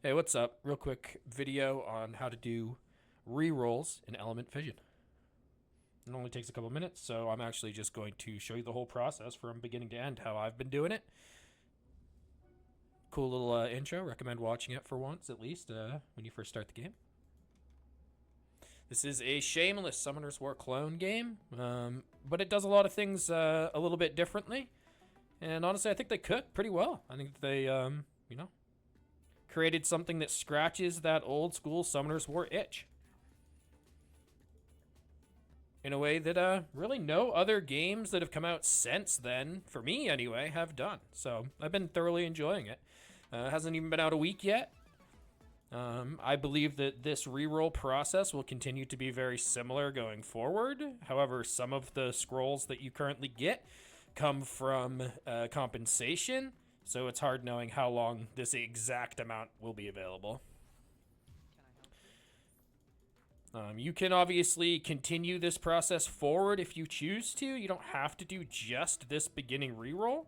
Hey, what's up? Real quick video on how to do re-rolls in Element Fission. It only takes a couple minutes, so I'm actually just going to show you the whole process from beginning to end, how I've been doing it. Cool little intro. Recommend watching it for once, at least, when you first start the game. This is a shameless Summoner's War clone game, but it does a lot of things a little bit differently. And honestly, I think they cook pretty well. I think they, created something that scratches that old school Summoner's War itch in a way that really no other games that have come out since then, for me anyway, have done. So I've been thoroughly enjoying it. Hasn't even been out a week yet. I believe that this reroll process will continue to be very similar going forward. However, some of the scrolls that you currently get come from compensation, so it's hard knowing how long this exact amount will be available. You can obviously continue this process forward if you choose to. You don't have to do just this beginning reroll,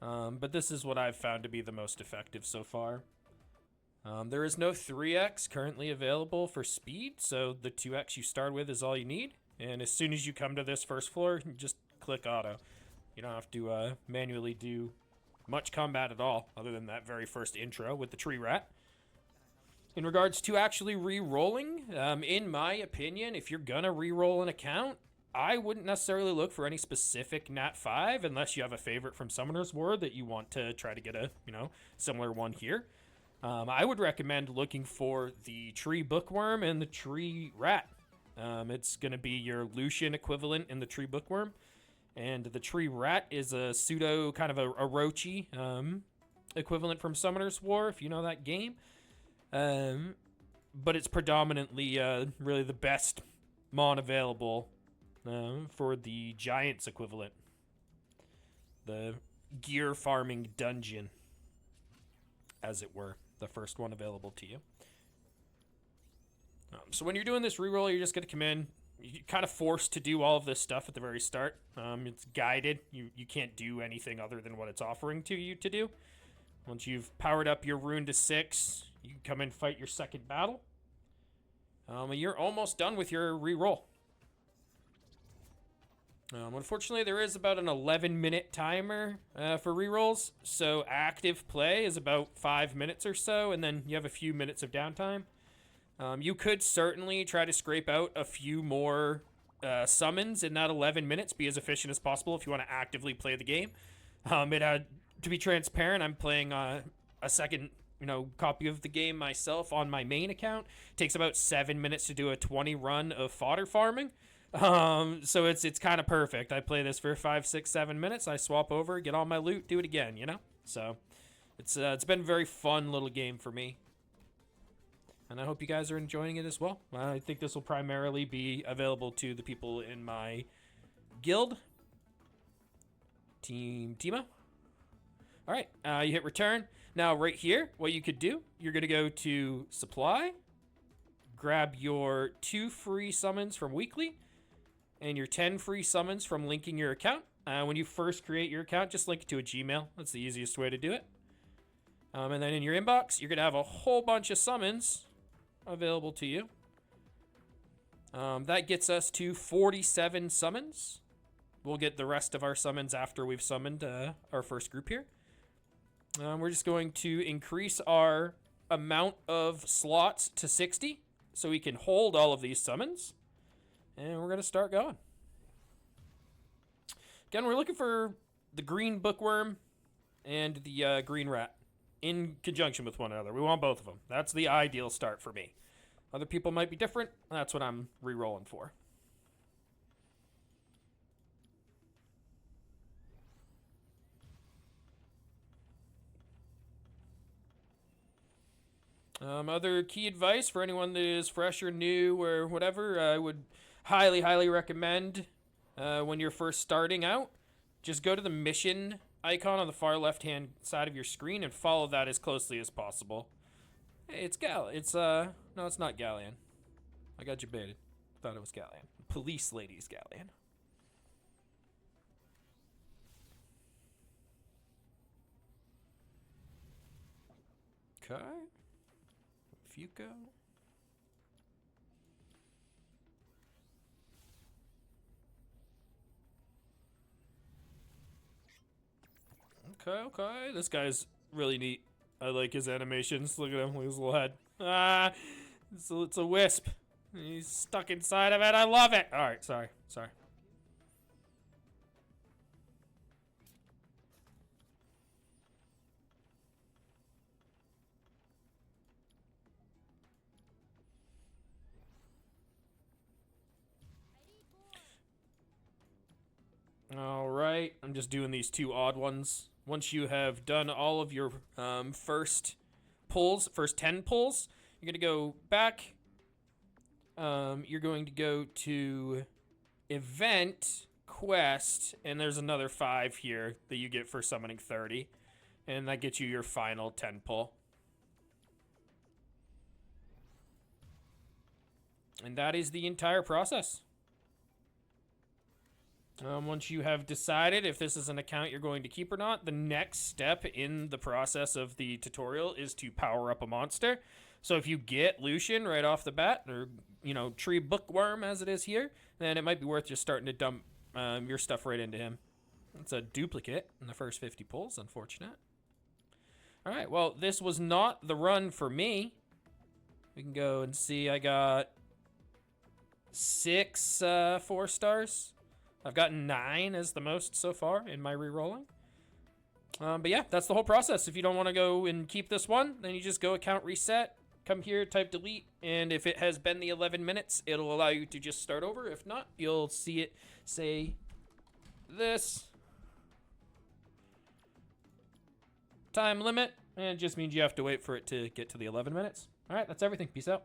but this is what I've found to be the most effective so far. There is no 3x currently available for speed, so the 2x you start with is all you need. And as soon as you come to this first floor, you just click auto. You don't have to manually do much combat at all, other than that very first intro with the tree rat. In regards to actually re-rolling, in my opinion, if you're gonna re-roll an account, I wouldn't necessarily look for any specific Nat 5 unless you have a favorite from Summoner's War that you want to try to get a, similar one here. I would recommend looking for the tree bookworm and the tree rat. It's gonna be your Lucian equivalent in the tree bookworm. And the tree rat is a pseudo kind of a Orochi equivalent from Summoner's War, if you know that game. But it's predominantly really the best mon available for the Giants equivalent. The gear farming dungeon, as it were. The first one available to you. So when you're doing this reroll, you're just going to come in. You're kind of forced to do all of this stuff at the very start. It's guided. You can't do anything other than what it's offering to you to do. Once you've powered up your rune to 6, you can come and fight your second battle. You're almost done with your reroll. Unfortunately, there is about an 11-minute timer for rerolls, so active play is about 5 minutes or so, and then you have a few minutes of downtime. You could certainly try to scrape out a few more summons in that 11 minutes, be as efficient as possible if you want to actively play the game. To be transparent, I'm playing a second copy of the game myself on my main account. It takes about 7 minutes to do a 20 run of fodder farming. So it's kind of perfect. I play this for 5, 6, 7 minutes. I swap over, get all my loot, do it again, So it's been a very fun little game for me. And I hope you guys are enjoying it as well. I think this will primarily be available to the people in my guild. Team Timo. All right, you hit return. Now right here, what you could do, you're gonna go to supply, grab your 2 free summons from weekly, and your 10 free summons from linking your account. When you first create your account, just link it to a Gmail. That's the easiest way to do it. And then in your inbox, you're gonna have a whole bunch of summons available to you. That gets us to 47 summons. We'll get the rest of our summons after we've summoned our first group here. We're just going to increase our amount of slots to 60 so we can hold all of these summons. And we're going to start going. Again, we're looking for the green bookworm and the green rat in conjunction with one another. We want both of them. That's the ideal start for me. Other people might be different. That's what I'm re-rolling for. Other key advice for anyone that is fresh or new or whatever, I would highly, highly recommend when you're first starting out, just go to the mission icon on the far left-hand side of your screen and follow that as closely as possible. Hey, it's no, it's not Galleon. I got you baited. Thought it was Galleon. Police lady's Galleon. Okay. Fuko. Okay. This guy's really neat. I like his animations. Look at him, look at his little head. Ah, it's a wisp. He's stuck inside of it. I love it. All right, sorry. All right, I'm just doing these two odd ones. Once you have done all of your first 10 pulls, you're gonna go back. You're going to go to event, quest, and there's another 5 here that you get for summoning 30. And that gets you your final 10 pull. And that is the entire process. Once you have decided if this is an account you're going to keep or not, the next step in the process of the tutorial is to power up a monster. So if you get Lucian right off the bat, or, you know, Tree Bookworm as it is here, then it might be worth just starting to dump your stuff right into him. It's a duplicate in the first 50 pulls, unfortunate. All right, well, this was not the run for me. We can go and see, I got 6 4 stars. I've gotten 9 as the most so far in my rerolling. But yeah, that's the whole process. If you don't want to go and keep this one, then you just go account reset, come here, type delete, and if it has been the 11 minutes, it'll allow you to just start over. If not, you'll see it say this. Time limit, and it just means you have to wait for it to get to the 11 minutes. All right, that's everything. Peace out.